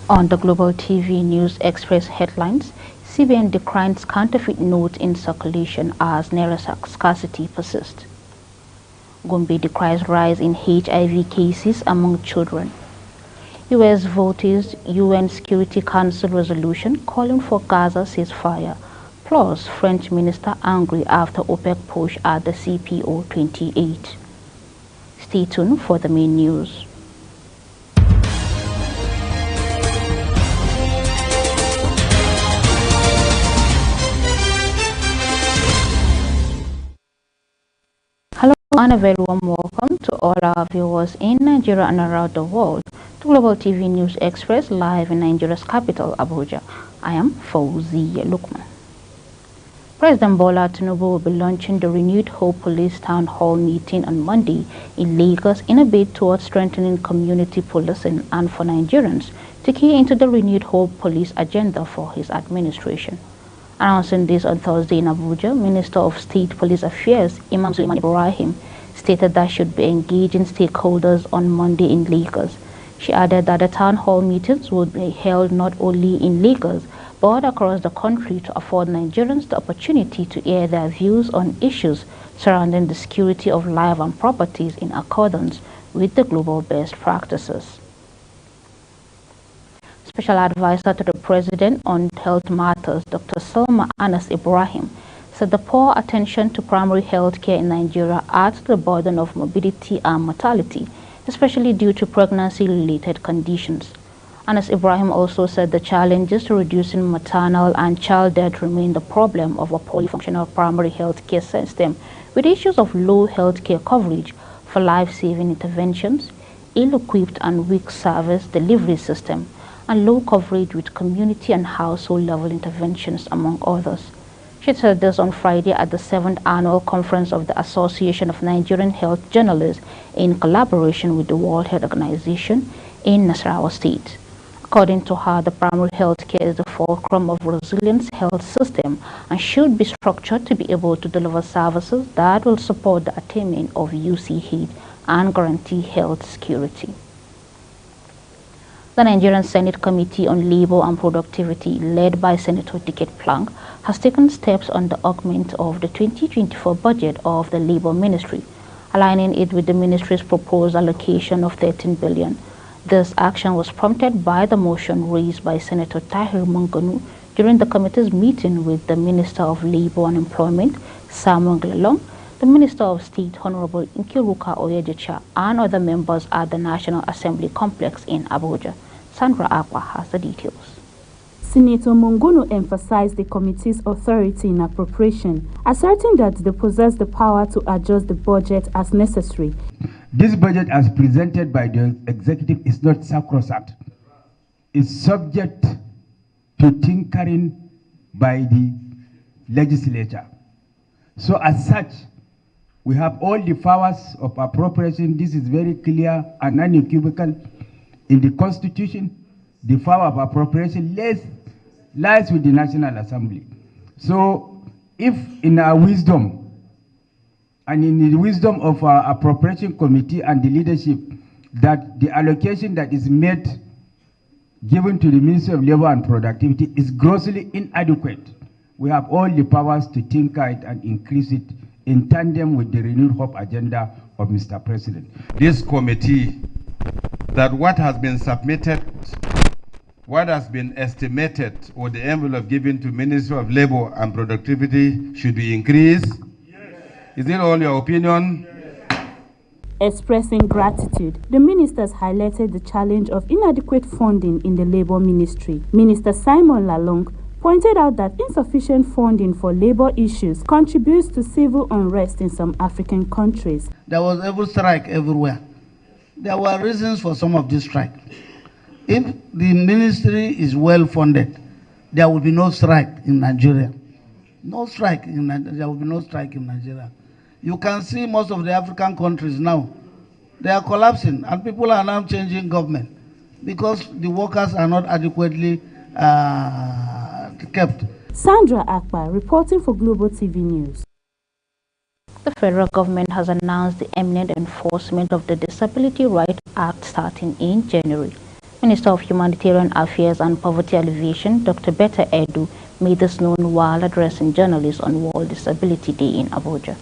On the Global TV News Express headlines, CBN declines counterfeit notes in circulation as naira scarcity persists. Gombe decries rise in HIV cases among children. U.S. votes UN Security Council resolution calling for Gaza ceasefire, plus French minister angry after OPEC push at the CPO 28. Stay tuned for the main news. Hello and a very warm welcome to all our viewers in Nigeria and around the world to Global TV News Express live in Nigeria's capital, Abuja. I am Fauzi Lukman. President Bola Tinubu will be launching the Renewed Hope Police Town Hall meeting on Monday in Lagos in a bid towards strengthening community policing and for Nigerians to key into the Renewed Hope Police agenda for his administration. Announcing this on Thursday in Abuja, Minister of State Police Affairs Imam Suleiman Ibrahim stated that should be engaging stakeholders on Monday in Lagos. She added that the town hall meetings would be held not only in Lagos but across the country to afford Nigerians the opportunity to air their views on issues surrounding the security of life and properties in accordance with the global best practices. Special Advisor to the President on Health Matters, Dr. Salma Anas Ibrahim, said the poor attention to primary health care in Nigeria adds to the burden of morbidity and mortality, especially due to pregnancy-related conditions. Anas Ibrahim also said the challenges to reducing maternal and child death remain the problem of a poorly functional primary health care system, with issues of low health care coverage for life-saving interventions, ill-equipped and weak service delivery system, and low coverage with community and household level interventions, among others. She said this on Friday at the 7th Annual Conference of the Association of Nigerian Health Journalists in collaboration with the World Health Organization in Nasarawa State. According to her, the primary health care is the fulcrum of resilient health system and should be structured to be able to deliver services that will support the attainment of UCH and guarantee health security. The Nigerian Senate Committee on Labor and Productivity, led by Senator Dicket Plank, has taken steps on the augment of the 2024 budget of the Labor Ministry, aligning it with the ministry's proposed allocation of 13 billion. This action was prompted by the motion raised by Senator Tahir Manganu during the committee's meeting with the Minister of Labor and Employment, Samuel Glalong, the Minister of State, Honorable Nkiruka Oyedecha, and other members at the National Assembly complex in Abuja. Sandra Akwa has the details. Senator Mongono emphasized the committee's authority in appropriation, asserting that they possess the power to adjust the budget as necessary. This budget as presented by the executive is not sacrosanct. It's subject to tinkering by the legislature. So as such, we have all the powers of appropriation. This is very clear and unequivocal in the Constitution. The power of appropriation lies with the National Assembly. So if in our wisdom and in the wisdom of our appropriation committee and the leadership that the allocation that is made given to the Ministry of Labor and Productivity is grossly inadequate, we have all the powers to tinker it and increase it in tandem with the Renewed Hope agenda of Mr. President. This committee, that what has been submitted, what has been estimated, or the envelope given to Ministry of Labor and Productivity should be increased? Yes. Is it all your opinion? Yes. Expressing gratitude, the ministers highlighted the challenge of inadequate funding in the Labor Ministry. Minister Simon Lalong pointed out that insufficient funding for labor issues contributes to civil unrest in some African countries. There was every strike everywhere. There were reasons for some of this strike. If the ministry is well funded, there will be no strike in Nigeria. No strike in Nigeria. There will be no strike in Nigeria. You can see most of the African countries now, they are collapsing and people are now changing government because the workers are not adequately kept. Sandra Akpa reporting for Global TV News. The federal government has announced the imminent enforcement of the Disability Rights Act starting in January. Minister of Humanitarian Affairs and Poverty Alleviation, Dr. Betta Edu, made this known while addressing journalists on World Disability Day in Abuja.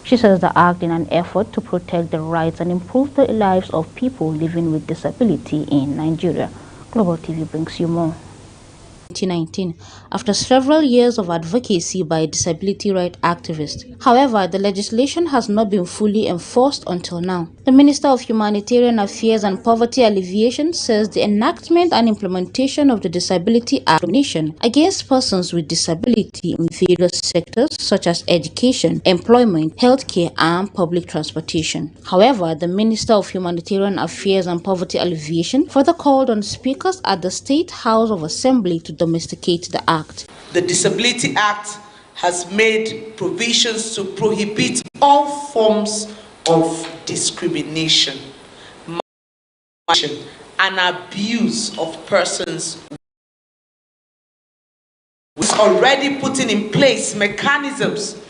She says the act in an effort to protect the rights and improve the lives of people living with disability in Nigeria. Global TV brings you more. 2019, after several years of advocacy by disability rights activists. However, the legislation has not been fully enforced until now. The Minister of Humanitarian Affairs and Poverty Alleviation says the enactment and implementation of the Disability Act against persons with disability in various sectors such as education, employment, healthcare, and public transportation. However, the Minister of Humanitarian Affairs and Poverty Alleviation further called on speakers at the State House of Assembly to domesticate the act. The Disability Act has made provisions to prohibit all forms of discrimination, and abuse of persons. It's already putting in place mechanisms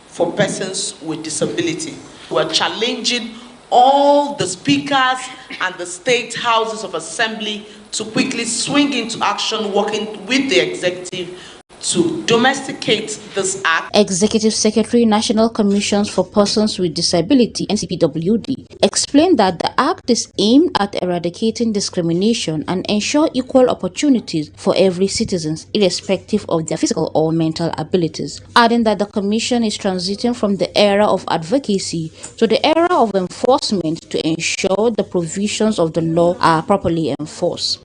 for persons with disability. We're challenging all the speakers and the state houses of assembly to quickly swing into action, working with the executive to domesticate this act. Executive Secretary, National Commissions for Persons with Disability, NCPWD, explained that the act is aimed at eradicating discrimination and ensure equal opportunities for every citizen, irrespective of their physical or mental abilities, adding that the Commission is transiting from the era of advocacy to the era of enforcement to ensure the provisions of the law are properly enforced.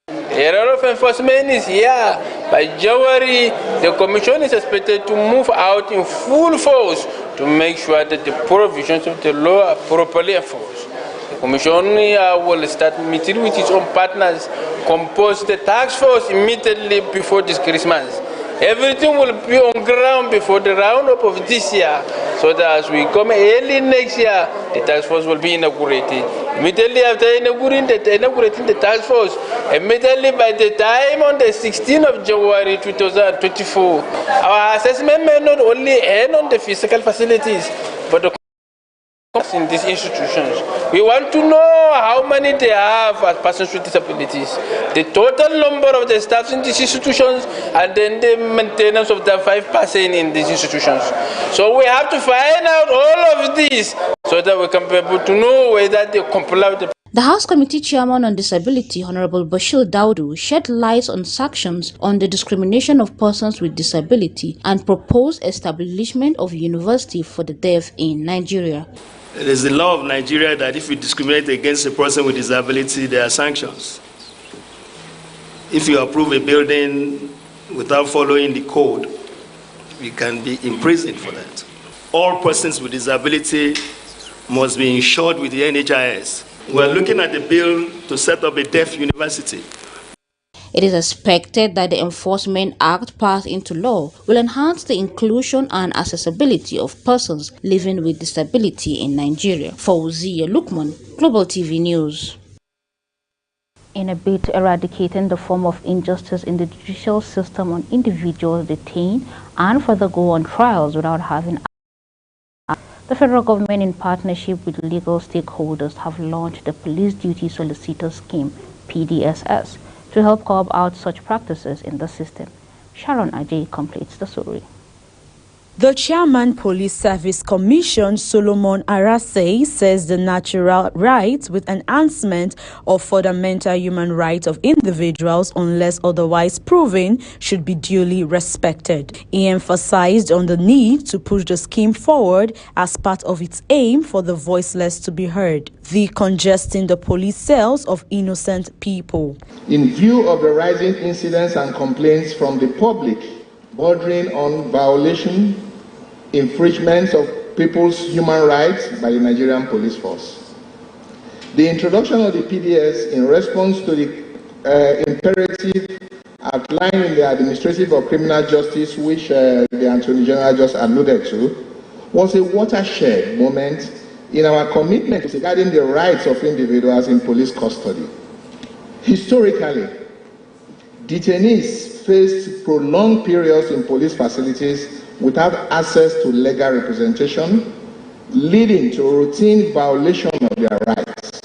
The era of enforcement is here. By January, the Commission is expected to move out in full force to make sure that the provisions of the law are properly enforced. The Commission will start meeting with its own partners, compose the task force immediately before this Christmas. Everything will be on ground before the roundup of this year, so that as we come early next year, the task force will be inaugurated. Immediately after inaugurating the task force, immediately by the time on the 16th of January 2024, our assessment may not only end on the physical facilities, but the in these institutions. We want to know how many they have as persons with disabilities, the total number of the staff in these institutions, and then the maintenance of the 5% in these institutions. So we have to find out all of this so that we can be able to know whether they comply with the The House Committee Chairman on Disability, Honorable Bashir Daudu, shed light on sanctions on the discrimination of persons with disability and proposed establishment of a university for the deaf in Nigeria. It is the law of Nigeria that if you discriminate against a person with disability, there are sanctions. If you approve a building without following the code, you can be imprisoned for that. All persons with disability must be insured with the NHIS. We're looking at the bill to set up a deaf university. It is expected that the Enforcement Act passed into law will enhance the inclusion and accessibility of persons living with disability in Nigeria. Fauziya Lukman, Global TV News. In a bid to eradicating the form of injustice in the judicial system on individuals detained and further go on trials without having the federal government, in partnership with legal stakeholders, have launched the Police Duty Solicitor Scheme, PDSS, to help curb out such practices in the system. Sharon Ajay completes the story. The Chairman Police Service Commission, Solomon Arase, says the natural right with enhancement of fundamental human rights of individuals, unless otherwise proven, should be duly respected. He emphasized on the need to push the scheme forward as part of its aim for the voiceless to be heard, decongesting the police cells of innocent people. In view of the rising incidents and complaints from the public bordering on violation, infringements of people's human rights by the Nigerian police force. The introduction of the PDS in response to the imperative outlined in the Administrative of Criminal Justice, which the Attorney General just alluded to, was a watershed moment in our commitment regarding the rights of individuals in police custody. Historically, detainees faced prolonged periods in police facilities without access to legal representation, leading to routine violation of their rights.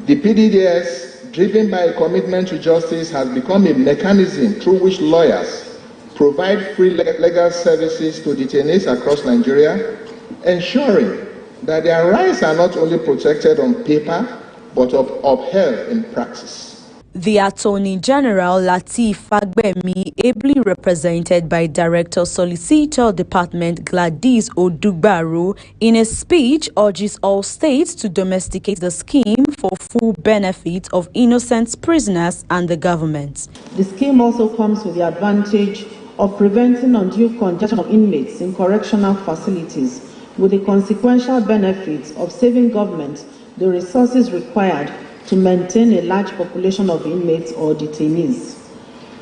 The PDDS, driven by a commitment to justice, has become a mechanism through which lawyers provide free legal services to detainees across Nigeria, ensuring that their rights are not only protected on paper, but upheld in practice. The Attorney General Lateef Fagbemi, ably represented by Director Solicitor Department Gladys Odugbaru, in a speech urges all states to domesticate the scheme for full benefit of innocent prisoners and the government. The scheme also comes with the advantage of preventing undue congestion of inmates in correctional facilities, with the consequential benefits of saving government the resources required to maintain a large population of inmates or detainees.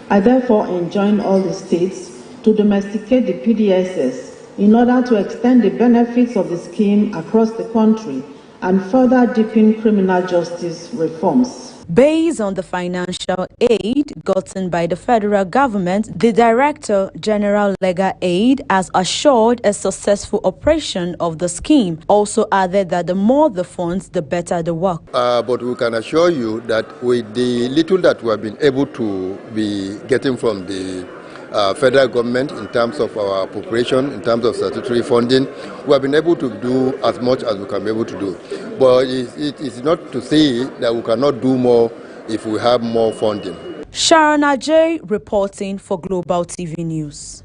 I therefore enjoin all the states to domesticate the PDSS in order to extend the benefits of the scheme across the country and further deepen criminal justice reforms. Based on the financial aid gotten by the federal government, the Director General Legal Aid has assured a successful operation of the scheme. Also added that the more the funds, the better the work. But we can assure you that with the little that we have been able to be getting from the federal government in terms of our appropriation, in terms of statutory funding, we have been able to do as much as we can be able to do. But it is not to say that we cannot do more if we have more funding. Sharon Ajay reporting for Global TV News.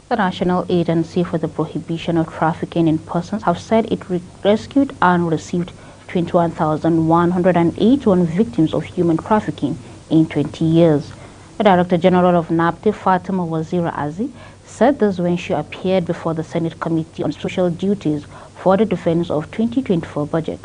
The National Agency for the Prohibition of Trafficking in Persons have said it rescued and received 21,181 victims of human trafficking in 20 years. The Director General of NAPTIP, Fatima Wazira Azi, said this when she appeared before the Senate Committee on Social Duties for the Defense of 2024 budget.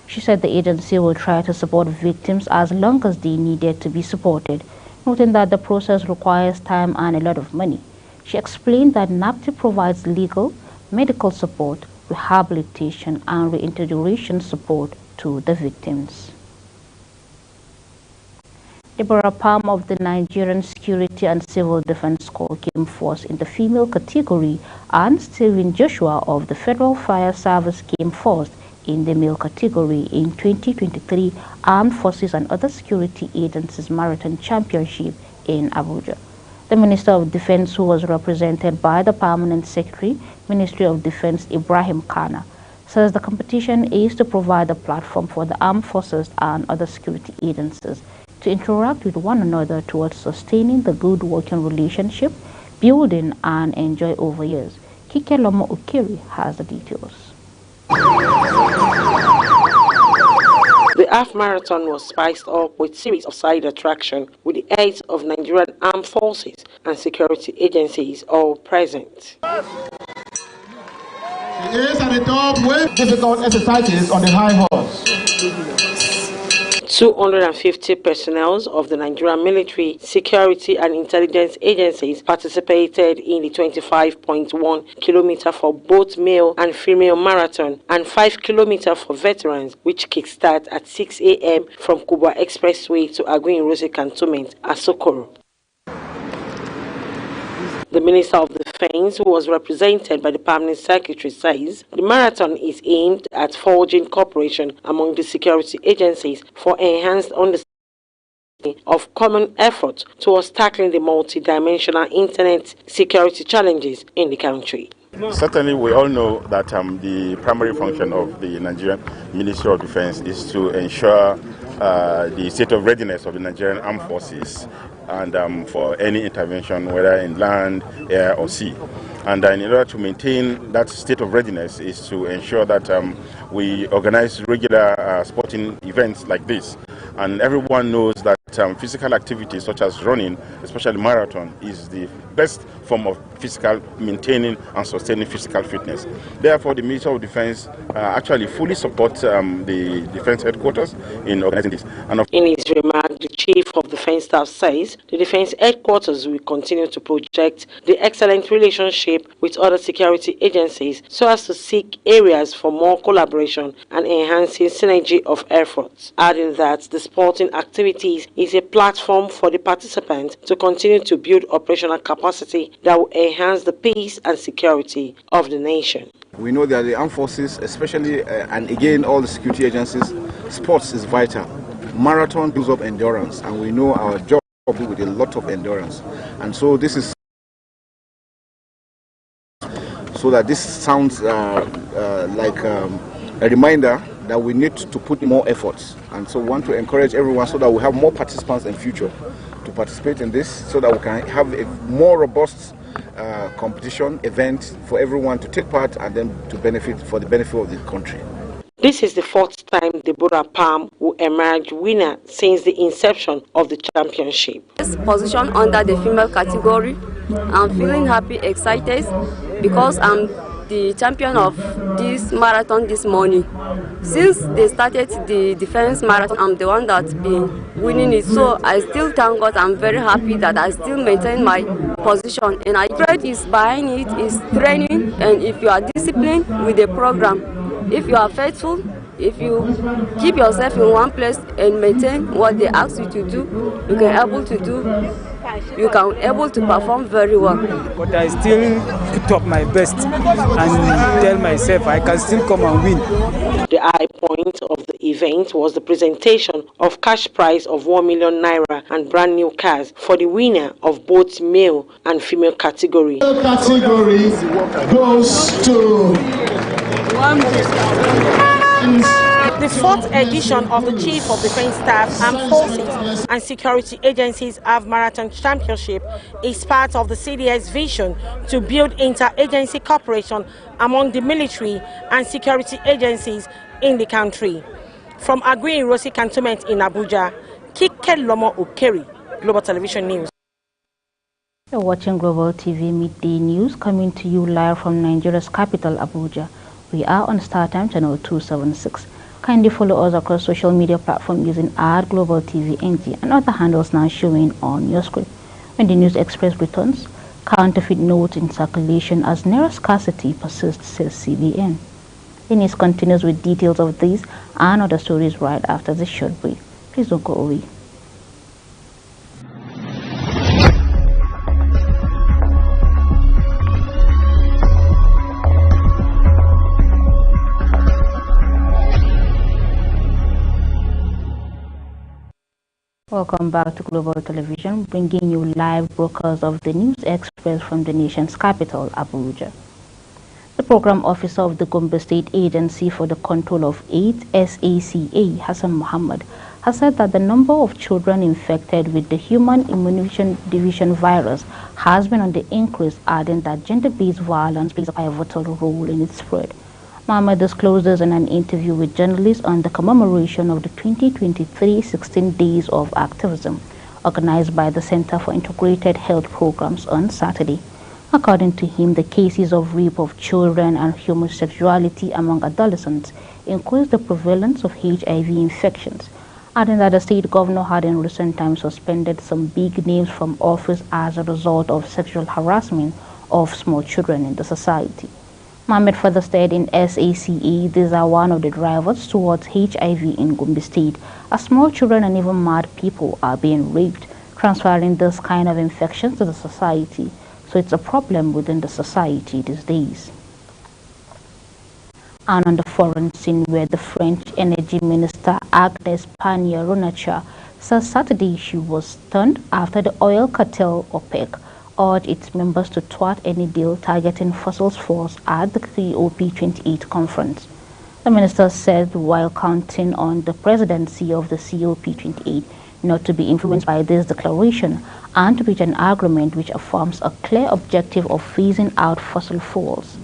She said the agency will try to support victims as long as they needed to be supported, noting that the process requires time and a lot of money. She explained that NAPTIP provides legal, medical support, rehabilitation and reintegration support to the victims. Deborah Palm of the Nigerian Security and Civil Defense Corps came first in the female category, and Stephen Joshua of the Federal Fire Service came first in the male category in 2023 Armed Forces and Other Security Agencies Marathon Championship in Abuja. The Minister of Defense, who was represented by the Permanent Secretary, Ministry of Defense Ibrahim Kana, says the competition is to provide a platform for the armed forces and other security agencies to interact with one another towards sustaining the good working relationship, building and enjoy over years. Kike Lomo Ukiri has the details. The half marathon was spiced up with a series of side attractions with the heads of Nigerian armed forces and security agencies all present. It is at the top with difficult exercises on the high horse. 250 personnel of the Nigerian military, security and intelligence agencies participated in the 25.1 kilometer for both male and female marathon and 5 kilometer for veterans, which kickstart at 6 a.m. from Kubwa Expressway to Aguin Rose Cantonment at Sokoro. The Minister of Defense, who was represented by the Permanent Secretary, says the marathon is aimed at forging cooperation among the security agencies for enhanced understanding of common effort towards tackling the multidimensional internet security challenges in the country. Certainly, we all know that the primary function of the Nigerian Ministry of Defense is to ensure the state of readiness of the Nigerian Armed Forces and for any intervention, whether in land, air or sea. And in order to maintain that state of readiness is to ensure that we organize regular sporting events like this. And everyone knows that physical activity such as running, especially marathon, is the best form of physical maintaining and sustaining physical fitness. Therefore, the Ministry of Defense actually fully supports the Defense Headquarters in organizing this. And in his remark, the Chief of Defense Staff says the Defense Headquarters will continue to project the excellent relationship with other security agencies so as to seek areas for more collaboration and enhancing synergy of efforts, adding that the sporting activities is a platform for the participants to continue to build operational capacity that will enhance the peace and security of the nation. We know that the armed forces, especially and again all the security agencies, sports is vital. Marathon builds up endurance, and we know our job with a lot of endurance. And so this is so that this sounds like a reminder that we need to put more efforts. And so we want to encourage everyone so that we have more participants in future to participate in this, so that we can have a more robust competition event for everyone to take part and then to benefit for the benefit of the country. This is the fourth time Deborah Palm will emerge winner since the inception of the championship. This position under the female category, I'm feeling happy, excited, because I'm the champion of this marathon this morning. Since they started the defense marathon, I'm the one that's been winning it. So I still thank God. I'm very happy that I still maintain my position. And I trade is behind it, is training, and if you are disciplined with the program, if you are faithful, if you keep yourself in one place and maintain what they ask you to do, you can able to perform very well. But I still put up my best and tell myself I can still come and win. The high point of the event was the presentation of cash prize of 1 million naira and brand new cars for the winner of both male and female category. The category goes to the fourth edition of the Chief of Defense Staff, Armed Forces and Security Agencies Half Marathon Championship is part of the CDS vision to build inter-agency cooperation among the military and security agencies in the country. From Agui Rosi Cantonment in Abuja, Kike Lomo Okeri, Global Television News. You're watching Global TV Midday News, coming to you live from Nigeria's capital, Abuja. We are on StarTime channel 276. Kindly follow us across social media platforms using @GlobalTVNG and other handles now showing on your screen. When the News Express returns, counterfeit notes in circulation as naira scarcity persists, says CBN. The news continues with details of these and other stories right after this short break. Please don't go away. Welcome back to Global Television, bringing you live broadcasts of the News Express from the nation's capital, Abuja. The program officer of the Gombe State Agency for the Control of AIDS, SACA, Hassan Muhammad, has said that the number of children infected with the human immunization division virus has been on the increase, adding that gender-based violence plays a pivotal role in its spread. Mohammed disclosed this in an interview with journalists on the commemoration of the 2023 16 Days of Activism, organized by the Center for Integrated Health Programs on Saturday. According to him, the cases of rape of children and homosexuality among adolescents increased the prevalence of HIV infections, adding that the state governor had in recent times suspended some big names from office as a result of sexual harassment of small children in the society. Mohammed further said in SACA, these are one of the drivers towards HIV in Gombe State, as small children and even mad people are being raped, transferring this kind of infections to the society. So it's a problem within the society these days. And on the foreign scene, where the French Energy Minister Agnès Pannier-Runacher says Saturday she was stunned after the oil cartel OPEC urged its members to thwart any deal targeting fossil fuels at the COP28 conference. The minister said while counting on the presidency of the COP28 not to be influenced by this declaration and to reach an agreement which affirms a clear objective of phasing out fossil fuels,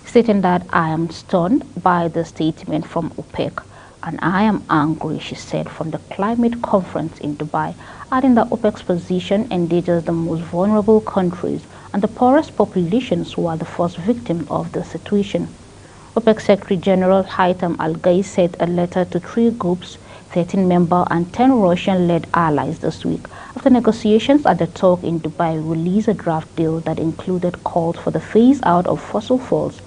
stating that I am stunned by the statement from OPEC and I am angry, she said, from the climate conference in Dubai, adding that OPEC's position endangers the most vulnerable countries and the poorest populations who are the first victim of the situation. OPEC Secretary General Haitham Al-Ghais sent a letter to 3 groups, 13 member and 10 Russian-led allies this week, after negotiations at the talk in Dubai released a draft deal that included calls for the phase-out of fossil fuels.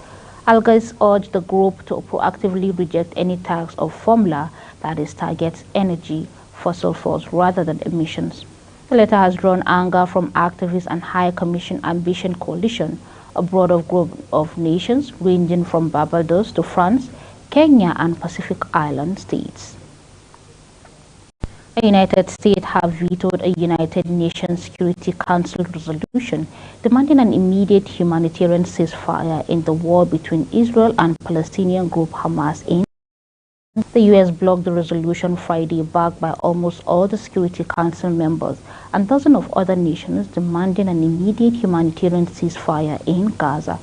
Al-Ghais urged the group to proactively reject any tax or formula that targets energy, fossil fuels rather than emissions. The letter has drawn anger from activists and High Commission Ambition Coalition, a broader group of nations ranging from Barbados to France, Kenya, and Pacific Island states. The United States have vetoed a United Nations Security Council resolution demanding an immediate humanitarian ceasefire in the war between Israel and Palestinian group Hamas in. The U.S. blocked the resolution Friday, backed by almost all the Security Council members and dozens of other nations demanding an immediate humanitarian ceasefire in Gaza.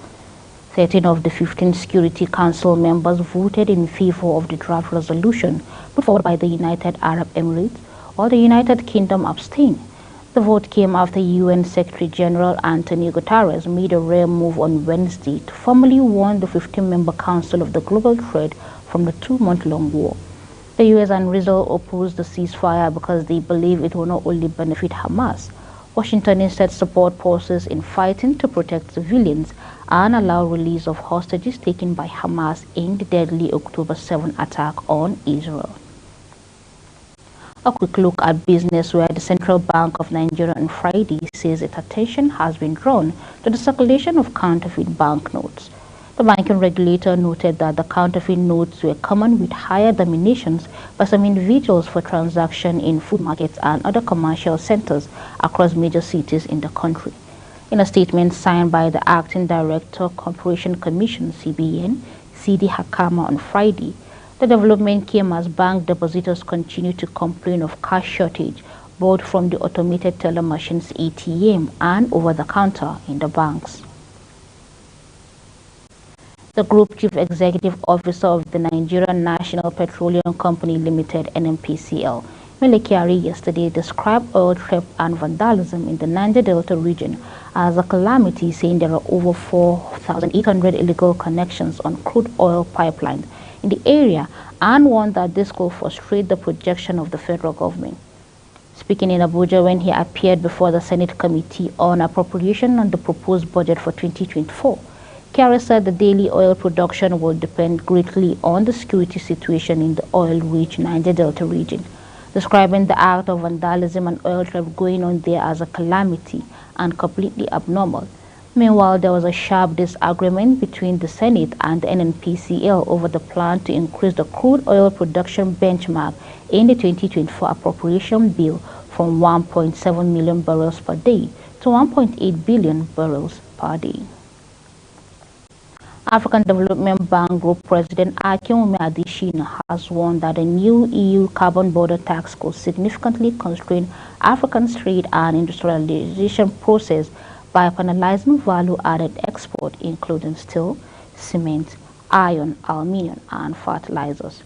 13 of the 15 Security Council members voted in favor of the draft resolution put forward by the United Arab Emirates, while the United Kingdom abstained. The vote came after UN Secretary General Antonio Guterres made a rare move on Wednesday to formally warn the 15-member Council of the global threat from the 2-month-long war. The U.S. and Israel opposed the ceasefire because they believe it will not only benefit Hamas. Washington instead support pauses in fighting to protect civilians and allow release of hostages taken by Hamas in the deadly October 7 attack on Israel. A quick look at business, where the Central Bank of Nigeria on Friday says its attention has been drawn to the circulation of counterfeit banknotes. The banking regulator noted that the counterfeit notes were common, with higher denominations by some individuals for transaction in food markets and other commercial centers across major cities in the country. In a statement signed by the Acting Director, Corporation Commission (CBN), Sidi Hakama, on Friday, the development came as bank depositors continue to complain of cash shortage, both from the automated teller machines ATM and over-the-counter in the banks. The Group Chief Executive Officer of the Nigerian National Petroleum Company Limited (NNPCL), Mele Kyari, yesterday described oil theft and vandalism in the Niger Delta region as a calamity, saying there are over 4,800 illegal connections on crude oil pipelines in the area, and warned that this could frustrate the projection of the federal government. Speaking in Abuja when he appeared before the Senate Committee on Appropriation on the proposed budget for 2024, Kyari said the daily oil production will depend greatly on the security situation in the oil-rich Niger Delta region, describing the act of vandalism and oil theft going on there as a calamity and completely abnormal. Meanwhile, there was a sharp disagreement between the Senate and the NNPCL over the plan to increase the crude oil production benchmark in the 2024 appropriation bill from 1.7 million barrels per day to 1.8 billion barrels per day. African Development Bank Group President Akinwumi Adesina has warned that a new EU carbon border tax could significantly constrain Africa's trade and industrialization process by penalizing value-added export, including steel, cement, iron, aluminium, and fertilizers.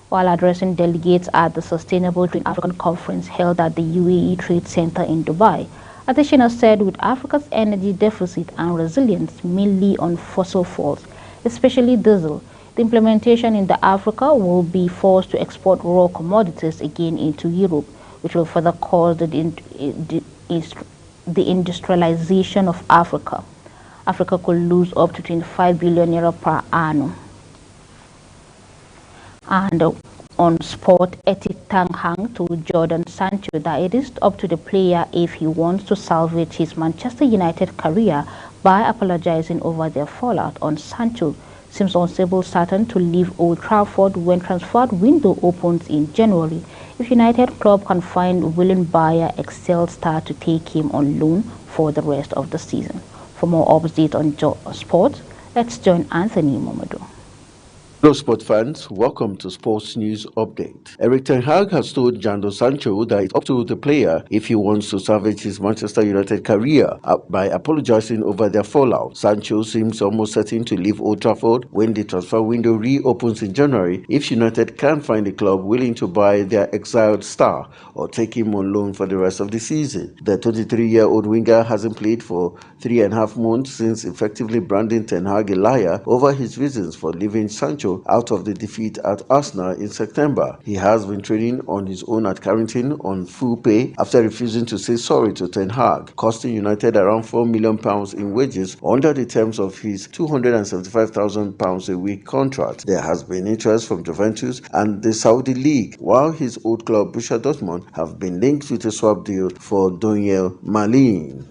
While addressing delegates at the Sustainable Trade African Conference held at the UAE Trade Center in Dubai, Adesina said with Africa's energy deficit and resilience mainly on fossil fuels, especially diesel, the implementation in Africa will be forced to export raw commodities again into Europe, which will further cause the industrialization of Africa. Africa could lose up to 25 billion euro per annum. And on sport, Etik Ten Hag told Jadon Sancho that it is up to the player if he wants to salvage his Manchester United career by apologizing over their fallout. On Sancho seems unstable, certain to leave Old Trafford when transfer window opens in January if United club can find a willing buyer, Excel star, to take him on loan for the rest of the season. For more updates on sport, let's join Anthony Momodo. Hello sport fans, welcome to Sports News Update. Erik Ten Hag has told Jadon Sancho that it's up to the player if he wants to salvage his Manchester United career by apologizing over their fallout. Sancho seems almost certain to leave Old Trafford when the transfer window reopens in January if United can't find a club willing to buy their exiled star or take him on loan for the rest of the season. The 23-year-old winger hasn't played for 3.5 months since effectively branding Ten Hag a liar over his reasons for leaving Sancho out of the defeat at Arsenal in September. He has been training on his own at Carrington on full pay after refusing to say sorry to Ten Hag, costing United around £4 million in wages under the terms of his £275,000 a week contract. There has been interest from Juventus and the Saudi League, while his old club Borussia Dortmund have been linked with a swap deal for Daniel Malin.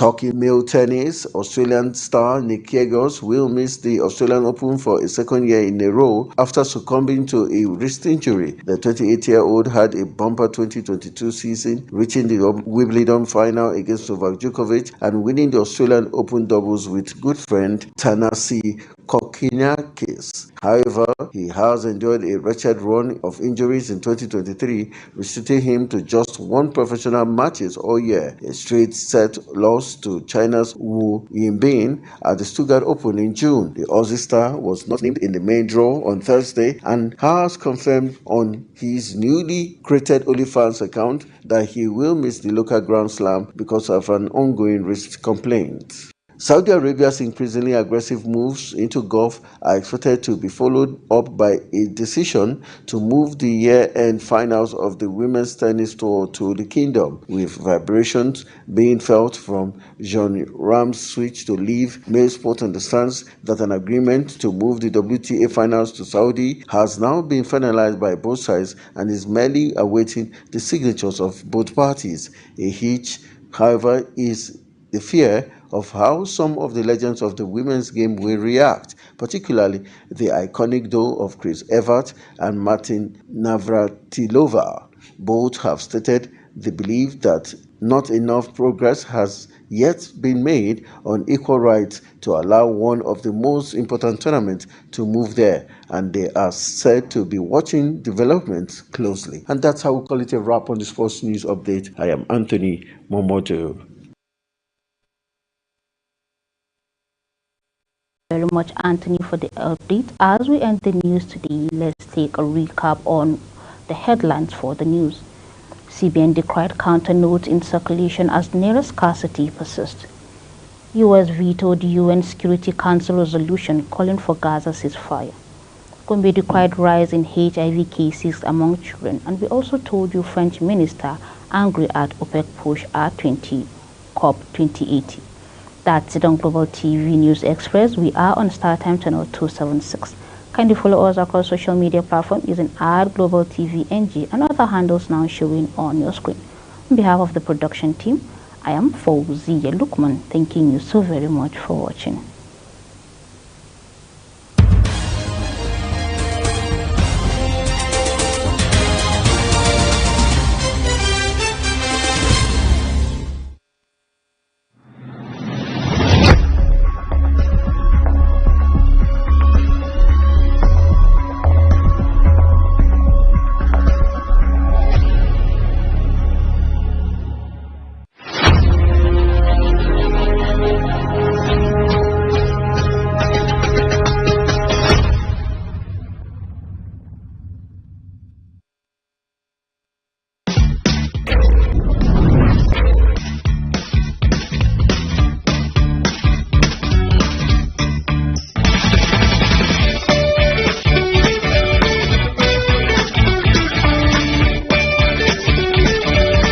Talking male tennis, Australian star Nick Kyrgios will miss the Australian Open for a second year in a row after succumbing to a wrist injury. The 28-year-old had a bumper 2022 season, reaching the Wimbledon final against Novak Djokovic and winning the Australian Open doubles with good friend Thanasi Kokkinakis. However, he has endured a wretched run of injuries in 2023, restricting him to just one professional matches all year, a straight set loss to China's Wu Yinbin at the Stuttgart Open in June. The Aussie star was not named in the main draw on Thursday and has confirmed on his newly created OnlyFans account that he will miss the local Grand Slam because of an ongoing wrist complaint. Saudi Arabia's increasingly aggressive moves into golf are expected to be followed up by a decision to move the year-end finals of the Women's Tennis Tour to the Kingdom, with vibrations being felt from John Rahm's switch to leave. Mail Sport understands that an agreement to move the WTA finals to Saudi has now been finalized by both sides and is merely awaiting the signatures of both parties. A hitch, however, is the fear of how some of the legends of the women's game will react, particularly the iconic duo of Chris Evert and Martin Navratilova. Both have stated they believe that not enough progress has yet been made on equal rights to allow one of the most important tournaments to move there, and they are said to be watching developments closely. And that's how we call it a wrap on the Sports News Update. I am Anthony Momoto. Very much, Anthony, for the update. As we end the news today, let's take a recap on the headlines for the news. CBN decried counter notes in circulation as naira scarcity persists. U.S. vetoed UN Security Council resolution calling for Gaza ceasefire. Gombe decried rise in HIV cases among children. And we also told you French minister angry at OPEC push R20 COP 2080. That's it on Global TV News Express. We are on StarTime channel 276. Kindly follow us across social media platforms using @GlobalTVNG and other handles now showing on your screen. On behalf of the production team, I am Fawzia Lukman, thanking you so very much for watching.